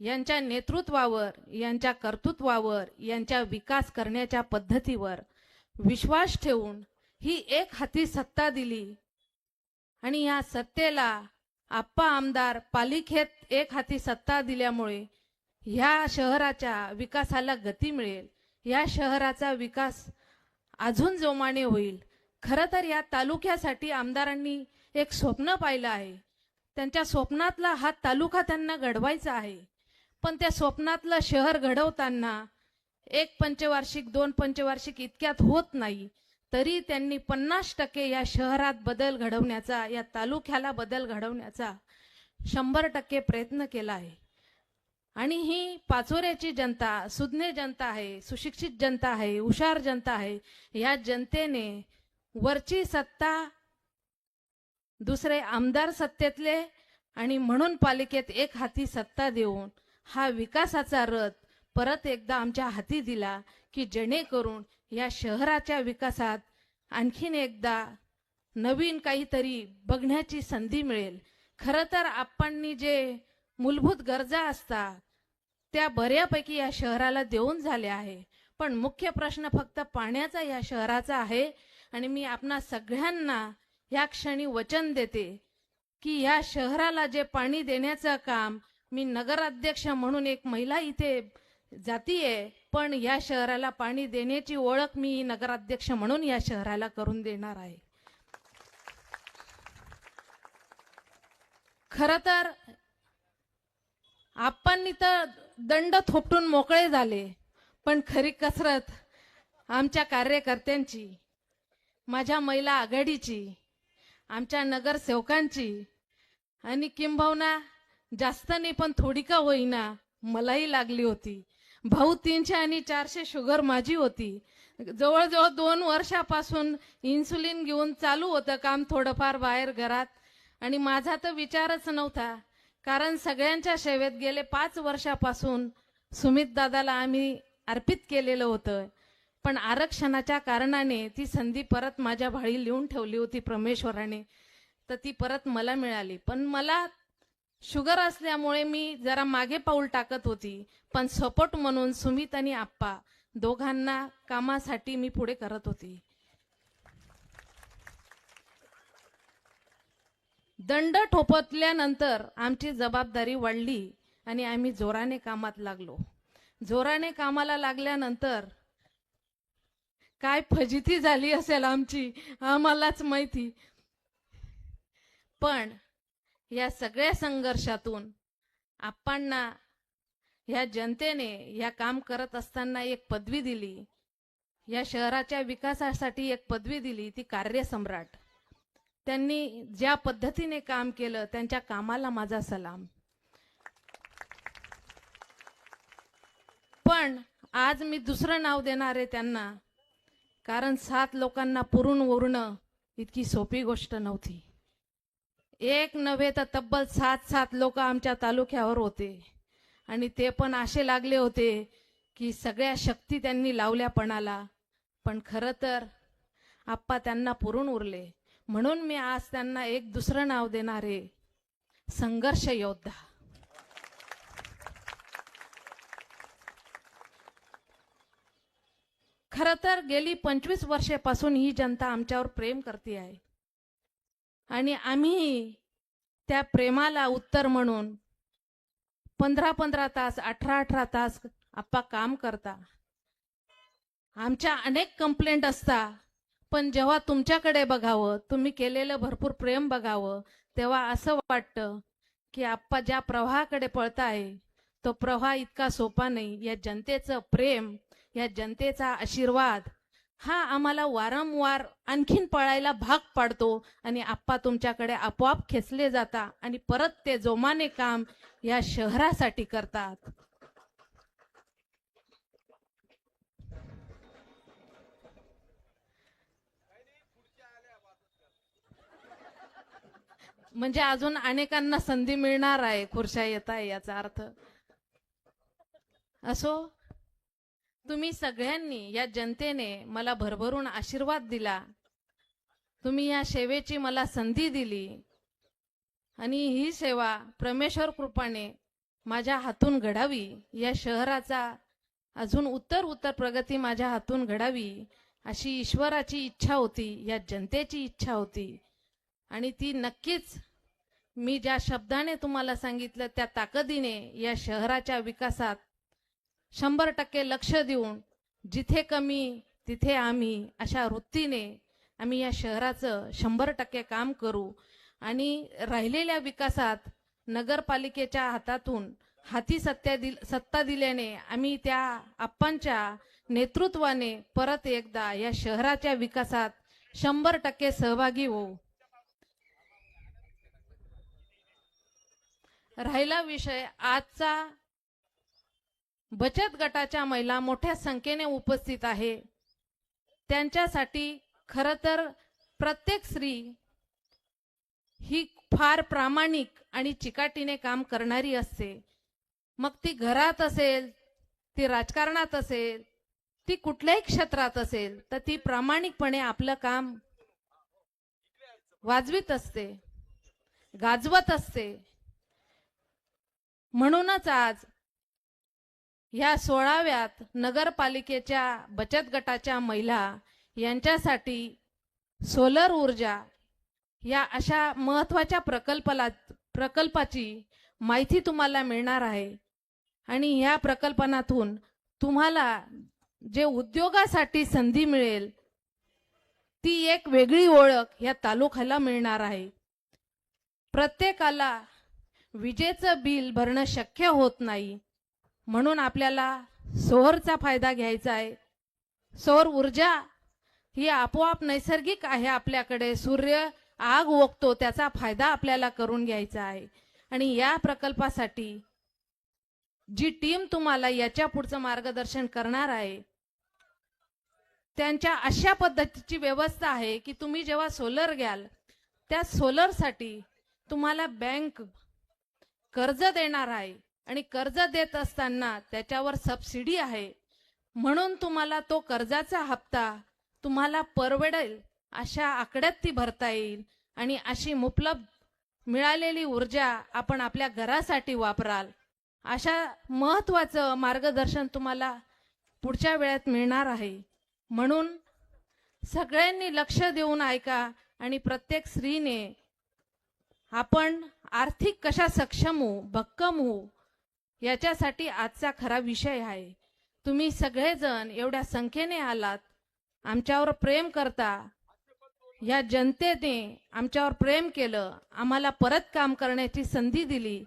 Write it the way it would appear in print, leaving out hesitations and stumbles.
यांच्या नेतृत्वावर, यांच्या कर्तृत्वावर, यांच्या विकास करण्याच्या पद्धतीवर विश्वास ठेवून ही एक हाती सत्ता दिली आणि या सत्तेला आप्पा आमदार पालिकेत एक हाती सत्ता दिल्यामुळे ह्या शहराच्या विकासाला गती मिळेल, या शहराचा विकास अजून जोमाने होईल. खरं तर या तालुक्यासाठी आमदारांनी एक स्वप्न पाहिलं आहे. त्यांच्या स्वप्नातला हा तालुका त्यांना घडवायचा आहे. पण त्या स्वप्नातलं शहर घडवताना एक पंचवार्षिक, 2 पंचवार्षिक इतक्यात होत नाही. तरी त्यांनी 50% या शहरात बदल घडवण्याचा, या तालुक्याला बदल घडवण्याचा 100% प्रयत्न केला आहे. आणि ही पाचोऱ्याची जनता सुज्ञ जनता आहे, सुशिक्षित जनता आहे, हुशार जनता आहे. या जनतेने वरची सत्ता, दुसरे आमदार सत्तेतले आणि म्हणून पालिकेत एक हाती सत्ता देऊन हा विकासाचा रथ परत एकदा आमच्या हाती दिला की जेणेकरून या शहराच्या विकासात आणखीन एकदा नवीन काहीतरी बघण्याची संधी मिळेल. खरं तर आपणनी जे मूलभूत गरजा असतात त्या बऱ्यापैकी या शहराला देऊन झाल्या आहे. पण मुख्य प्रश्न फक्त पाण्याचा या शहराचा आहे. आणि मी आपणा सगळ्यांना या क्षणी वचन देते की या शहराला जे पाणी देण्याचं काम, मी नगराध्यक्ष म्हणून एक महिला इथे जातीये, पण या शहराला पाणी देण्याची ओळख मी नगराध्यक्ष म्हणून या शहराला करून देणार आहे. खरं तर आपण तर दंड थोपटून मोकळे झाले, पण खरी कसरत आमच्या कार्यकर्त्यांची, माझ्या महिला आघाडीची, आमच्या नगरसेवकांची आणि किंबहुना जास्त नाही पण थोडी का होईना मलाही लागली होती. भाऊ 300 आणि 400 शुगर माझी होती. जवळजवळ 2 वर्षापासून इन्सुलिन घेऊन चालू होतं काम थोडंफार बाहेर घरात. आणि माझा तर विचारच नव्हता, कारण सगळ्यांच्या सेवेत गेले 5 वर्षापासून सुमित दादाला आम्ही अर्पित केलेलं होतं. पण आरक्षणाच्या कारणाने ती संधी परत माझ्या भाळी लिहून ठेवली होती परमेश्वराने, तर ती परत मला मिळाली. पण मला शुगर असल्यामुळे मी जरा मागे पाऊल टाकत होती, पण सपोर्ट म्हणून सुमित आणि आप्पा दोघांना कामासाठी मी पुढे करत होती. दंड ठोपतल्यानंतर आमची जबाबदारी वाढली आणि आम्ही जोराने कामात लागलो. जोराने कामाला लागल्यानंतर काय फजिती झाली असेल आमची आम्हालाच माहिती. पण या सगळ्या संघर्षातून आपणना या जनतेने या काम करत असताना एक पदवी दिली, या शहराच्या विकासासाठी एक पदवी दिली, ती कार्यसम्राट. त्यांनी ज्या पद्धतीने काम केलं त्यांच्या कामाला माझा सलाम. पण आज मी दुसरं नाव देणार आहे त्यांना, कारण 7 लोकांना पुरून उरणं इतकी सोपी गोष्ट नव्हती. एक नव्हे तर तब्बल 7 लोक आमच्या तालुक्यावर होते आणि ते पण असे लागले होते की सगळ्या शक्ती त्यांनी लावल्या पणाला. पण खरं तर आप्पा त्यांना पुरून उरले. म्हणून मी आज त्यांना एक दुसरं नाव देणार आहे, संघर्ष योद्धा. खरं तर गेली 25 वर्षापासून ही जनता आमच्यावर प्रेम करते आहे आणि आम्ही त्या प्रेमाला उत्तर म्हणून 15-15 तास, 18-18 तास आप्पा काम करता. आमच्या अनेक कंप्लेंट असता, पण जेव्हा तुमच्याकडे बघावं, तुम्ही केलेलं भरपूर प्रेम बघावं, तेव्हा असं वाटतं की आप्पा ज्या प्रवाहाकडे पळताय तो प्रवाह इतका सोपा नाही. या जनतेचं प्रेम, या जनतेचा आशीर्वाद हा आम्हाला वारंवार आणखीन पळायला भाग पाडतो आणि आप्पा तुमच्याकडे आपोआप खेचले जाता आणि परत ते जोमाने काम या शहरासाठी करतात. म्हणजे अजून अनेकांना संधी मिळणार आहे, खुर्च्या येत आहे याचा अर्थ. असो, तुम्ही सगळ्यांनी, या जनतेने मला भरभरून आशीर्वाद दिला. तुम्ही या सेवेची मला संधी दिली आणि ही सेवा परमेश्वर कृपाने माझ्या हातून घडावी, या शहराचा अजून उत्तर प्रगती माझ्या हातून घडावी, अशी ईश्वराची इच्छा होती, या जनतेची इच्छा होती. आणि ती नक्कीच मी ज्या शब्दाने तुम्हाला सांगितलं त्या ताकदीने या शहराच्या विकासात 100% लक्ष देऊन, जिथे कमी तिथे आम्ही, अशा वृत्तीने आम्ही या शहराचं 100% काम करू. आणि राहिलेल्या विकासात नगरपालिकेच्या हातातून हाती सत्ता दिल्याने आम्ही त्या आप्पांच्या नेतृत्वाने परत एकदा या शहराच्या विकासात 100% सहभागी होऊ. राहिला विषय आजचा, बचत गटाच्या महिला मोठ्या संख्येने उपस्थित आहे. त्यांच्यासाठी खरं तर प्रत्येक स्त्री ही फार प्रामाणिक आणि चिकाटीने काम करणारी असते. मग ती घरात असेल, ती राजकारणात असेल, ती कुठल्याही क्षेत्रात असेल, तर ती प्रामाणिकपणे आपलं काम वाजवीत असते, गाजवत असते. म्हणूनच आज ह्या 16व्यात नगरपालिकेच्या बचत गटाच्या महिला यांच्यासाठी सोलर ऊर्जा या अशा महत्त्वाच्या प्रकल्पाची माहिती तुम्हाला मिळणार आहे. आणि ह्या प्रकल्पातून तुम्हाला जे उद्योगासाठी संधी मिळेल, ती एक वेगळी ओळख या तालुक्याला मिळणार आहे. प्रत्येकाला विजेचं बिल भरणं शक्य होत नाही, म्हणून आपल्याला सौरचा फायदा घ्यायचा आहे. सौर ऊर्जा ही आपोआप नैसर्गिक आहे आपल्याकडे. सूर्य आग ओकतो, त्याचा फायदा आपल्याला करून घ्यायचा आहे. आणि या प्रकल्पासाठी जी टीम तुम्हाला याच्या पुढचं मार्गदर्शन करणार आहे, त्यांच्या अशा पद्धतीची व्यवस्था आहे की तुम्ही जेव्हा सोलर घ्याल, त्या सोलरसाठी तुम्हाला बँक कर्ज देणार आहे. आणि कर्ज देत असताना त्याच्यावर सबसिडी आहे, म्हणून तुम्हाला तो कर्जाचा हप्ता तुम्हाला परवडेल अशा आकड्यात ती भरता येईल. आणि अशी मुबलक मिळालेली ऊर्जा आपण आपल्या घरासाठी वापराल. अशा महत्त्वाचं मार्गदर्शन तुम्हाला पुढच्या वेळात मिळणार आहे. म्हणून सगळ्यांनी लक्ष देऊन ऐका. आणि प्रत्येक स्त्रीने आपण आर्थिक कशा सक्षम होऊ, भक्कम होऊ, याच्यासाठी आजचा खरा विषय आहे. तुम्ही सगळेजण एवढ्या संख्येने आलात, आमच्यावर प्रेम करता. या जनतेने आमच्यावर प्रेम केलं, आम्हाला परत काम करण्याची संधी दिली.